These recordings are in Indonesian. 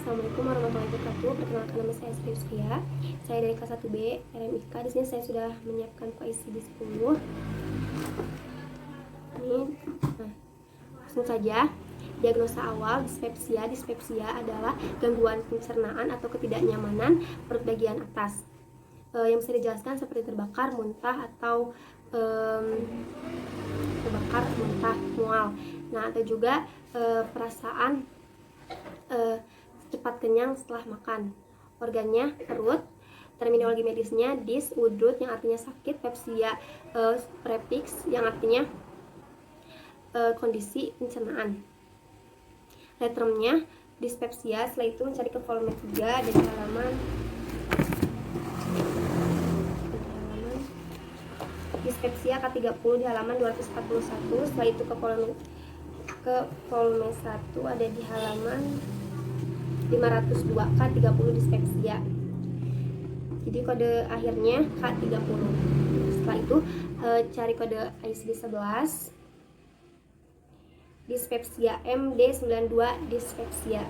Assalamualaikum warahmatullahi wabarakatuh. Perkenalkan, nama saya Sri Yusria. Saya dari kelas 1B RMIK. Di sini saya sudah menyiapkan QICD 10. Ini, langsung saja. Diagnosa awal dispepsia. Dispepsia adalah gangguan pencernaan atau ketidaknyamanan perut bagian atas. Yang bisa dijelaskan seperti terbakar, muntah, atau terbakar, muntah, mual. Nah, atau juga perasaan cepat kenyang setelah makan. Organnya perut. Terminologi medisnya dis, udrut yang artinya sakit, pepsia, prefix yang artinya kondisi pencernaan. Letternya dispepsia. Setelah itu mencari ke volume 3 dari halaman dispepsia K30 di halaman 241. Setelah itu ke volume 1 ada di halaman 502 K30 dispepsia. Jadi kode akhirnya K30. Setelah itu cari kode ICD 11 dispepsia MD92 dispepsia.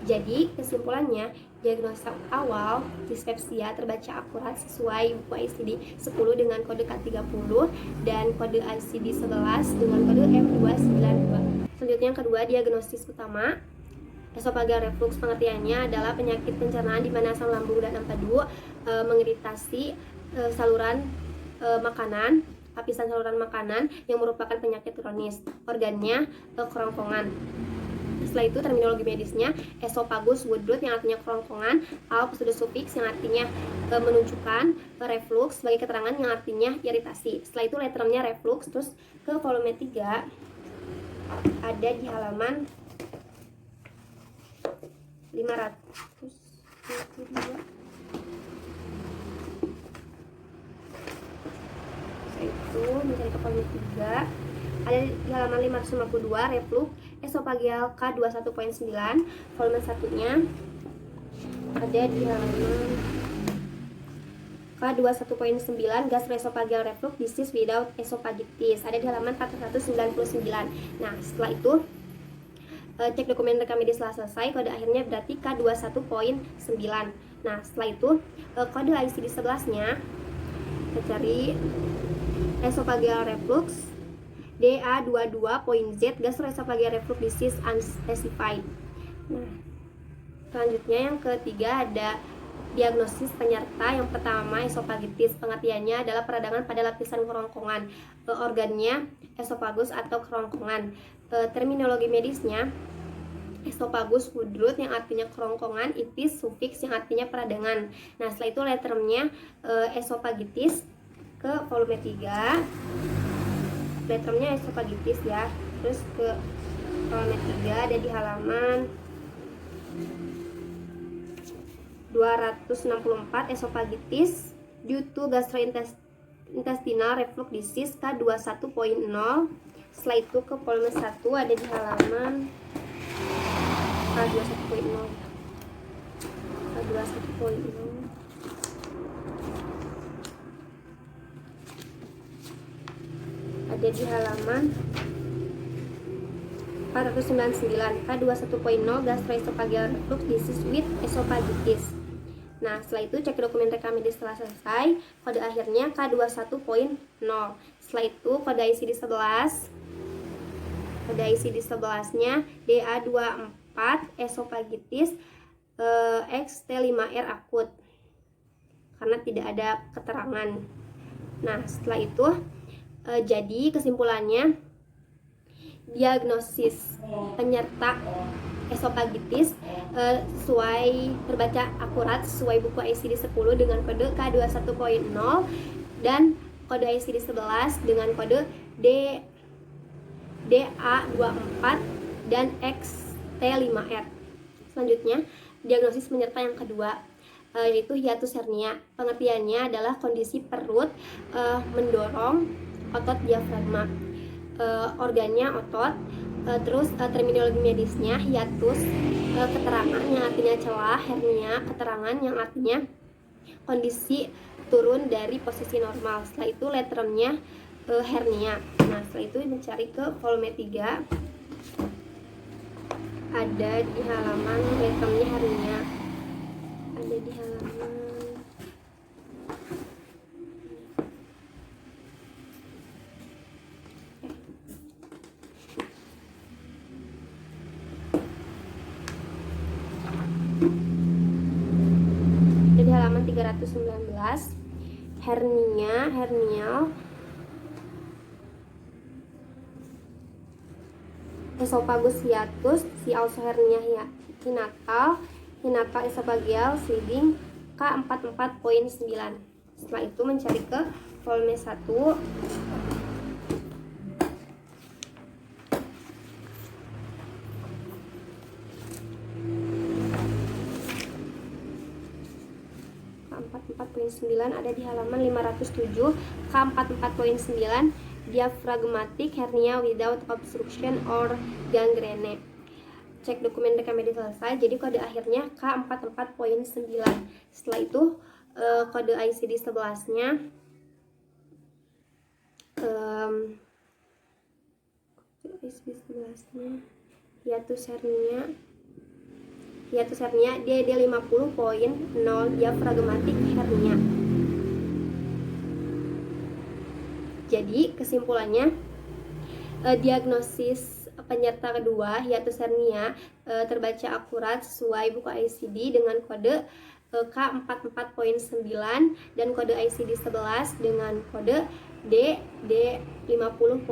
Jadi kesimpulannya, diagnosa awal dispepsia terbaca akurat sesuai buku ICD 10 dengan kode K30 dan kode ICD 11 dengan kode M292. Selanjutnya yang kedua, diagnosis utama. Esophageal reflux pengertiannya adalah penyakit pencernaan di mana asam lambung dan empedu mengiritasi saluran makanan, lapisan saluran makanan yang merupakan penyakit kronis. Organnya kerongkongan. Setelah itu terminologi medisnya esophagus woodroot yang artinya kerongkongan, alp sudah sufiks yang artinya menunjukkan, reflux sebagai keterangan yang artinya iritasi. Setelah itu letternya reflux. Terus ke volume 3 ada di halaman 522. Itu mencari ke volume 3 ada di halaman 552 reflux esophageal K21.9. Volume 1-nya ada di halaman K21.9 gastroesophageal reflux disease without esophagitis, ada di halaman 499. Nah, setelah itu cek dokumen rekam medis setelah selesai. Kode akhirnya berarti K21.9. Nah, setelah itu kode ICD 11-nya kita cari esophageal reflux DA22.Z gastroesophageal reflux disease unspecified. Nah, selanjutnya yang ketiga ada diagnosis penyerta. Yang pertama esophagitis, pengertiannya adalah peradangan pada lapisan kerongkongan. Organnya esophagus atau kerongkongan. Terminologi medisnya esophagus woodroot yang artinya kerongkongan, itis sufiks yang artinya peradangan. Nah, setelah itu letternya esophagitis ke volume 3. Letternya esophagitis ya. Terus ke volume 3 ada di halaman 264 esophagitis due to gastrointestinal reflux disease K21.0. Setelah itu ke volume 1 ada di halaman K21.0 ada di halaman 499 K21.0 gastroesophageal reflux disease with esophagitis. Nah, setelah itu cek dokumen rekam medis setelah selesai. Kode akhirnya K21.0. Setelah itu kode ICD 11. Kode ICD 11-nya DA24 esophagitis XT5R akut karena tidak ada keterangan. Nah, setelah itu jadi kesimpulannya diagnosis penyerta esophagitis sesuai terbaca akurat sesuai buku ICD 10 dengan kode K21.0 dan kode ICD 11 dengan kode DA24 dan XT5R. Selanjutnya diagnosis penyerta yang kedua yaitu hiatus hernia. Pengertiannya adalah kondisi perut mendorong otot diafragma. Organnya otot. Terus terminologi medisnya hiatus, keterangan yang artinya celah, hernia, keterangan yang artinya kondisi turun dari posisi normal. Setelah itu letternya hernia. Nah, setelah itu mencari ke volume 3 ada di halaman letternya hernia Jadi halaman 319, hernial esophagus hiatus, si also hernia hinatal esophageal sliding K44.9. Setelah itu mencari ke volume 1. K44.9 ada di halaman 507. K44.9 diaphragmatic hernia without obstruction or gangrene. Cek dokumen rekam medis selesai. Jadi kode akhirnya K44.9. Setelah itu kode ICD 11-nya hiatus hernia DD 50.0 diaphragmatic hernia. Jadi kesimpulannya, diagnosis penyerta kedua hiatus hernia terbaca akurat sesuai buku ICD dengan kode K44.9 dan kode ICD 11 dengan kode DD 50.0.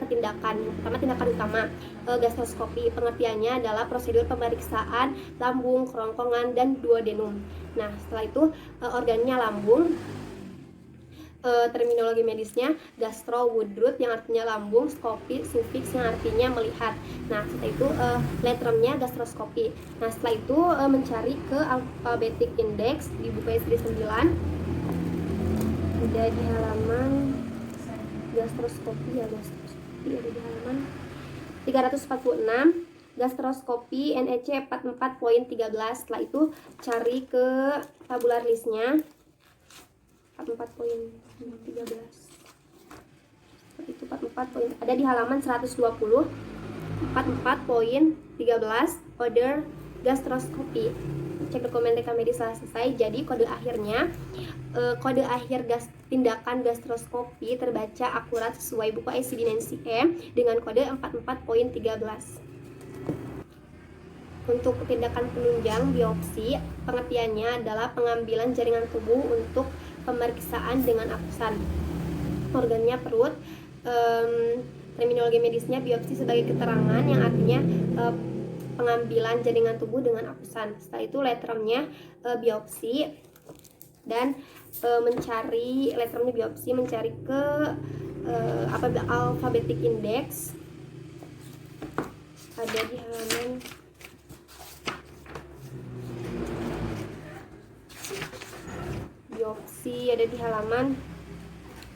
Tindakan pertama, tindakan utama gastroskopi. Pengertiannya adalah prosedur pemeriksaan lambung, kerongkongan, dan duodenum. Nah, setelah itu organnya lambung. Terminologi medisnya gastro woodroot yang artinya lambung, skopi sufiks yang artinya melihat. Nah, setelah itu letternya gastroskopi. Nah, setelah itu mencari ke alphabetic index di buku ICD 9. Ada di halaman gastroskopi ada di halaman 346. Gastroskopi NEC 44.13. Setelah itu cari ke tabular listnya 44.13. Itu 44 ada di halaman 120. 44.13 order gastroskopi. Cek dokumen rekam medis selesai. Jadi kode akhirnya kode akhir tindakan gastroskopi terbaca akurat sesuai buku ICD Nancy M dengan kode 44.13. Untuk tindakan penunjang biopsi, pengertiannya adalah pengambilan jaringan tubuh untuk pemeriksaan dengan akusan. Organnya perut. Terminologi medisnya biopsi sebagai keterangan yang artinya pengambilan jaringan tubuh dengan akusan. Setelah itu letternya biopsi dan mencari letternya biopsi mencari ke alphabetic index ada di halaman biopsi ada di halaman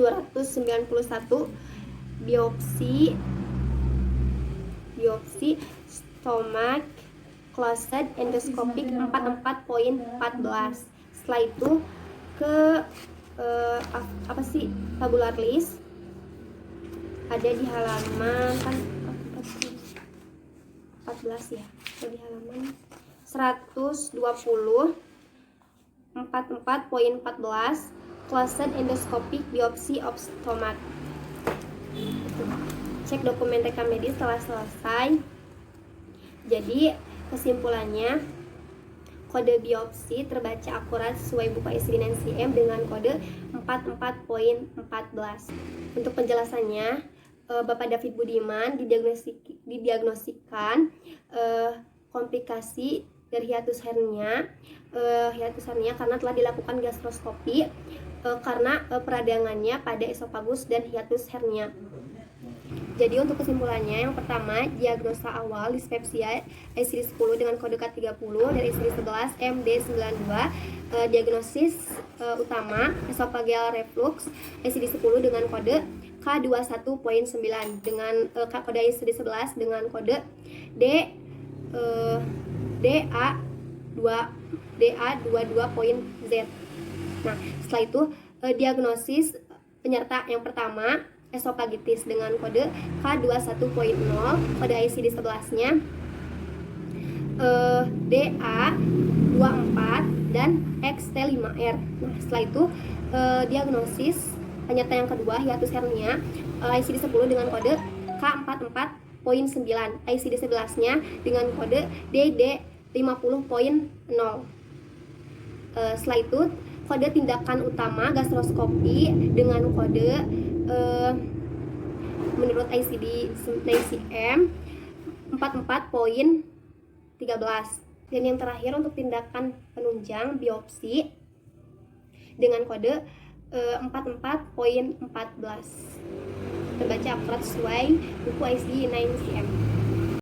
291. biopsi stomach closed endoscopic 44.14. Setelah itu ke tabular list ada di halaman 14 ya, ada di halaman 120. 44.14 closed endoscopic biopsy of stomach. Cek dokumen rekam medis setelah selesai. Jadi kesimpulannya, kode biopsi terbaca akurat sesuai buku ICD Nancy M dengan kode 44.14. Untuk penjelasannya, Bapak David Budiman didiagnosikan komplikasi dari hiatus hernia karena telah dilakukan gastroskopi karena peradangannya pada esofagus dan hiatus hernia. Jadi untuk kesimpulannya, yang pertama, diagnosa awal dispepsia ICD 10 dengan kode K30 dan ICD 11 MD92. Diagnosis utama esophageal reflux ICD 10 dengan kode K21.9 dengan kode ICD 11 dengan kode DA22.Z. Nah, setelah itu diagnosis penyerta yang pertama esophagitis dengan kode K21.0, kode ICD 11-nya DA24 dan XT5R. Nah, setelah itu diagnosis penyerta yang kedua hiatus hernia ICD 10 dengan kode K44 ICD 11-nya dengan kode DD 50.0. Setelah itu kode tindakan utama gastroskopi dengan kode menurut ICM 44.13. Dan yang terakhir untuk tindakan penunjang biopsi dengan kode 44.14. Terbaca akurat sesuai buku ICD 9cm.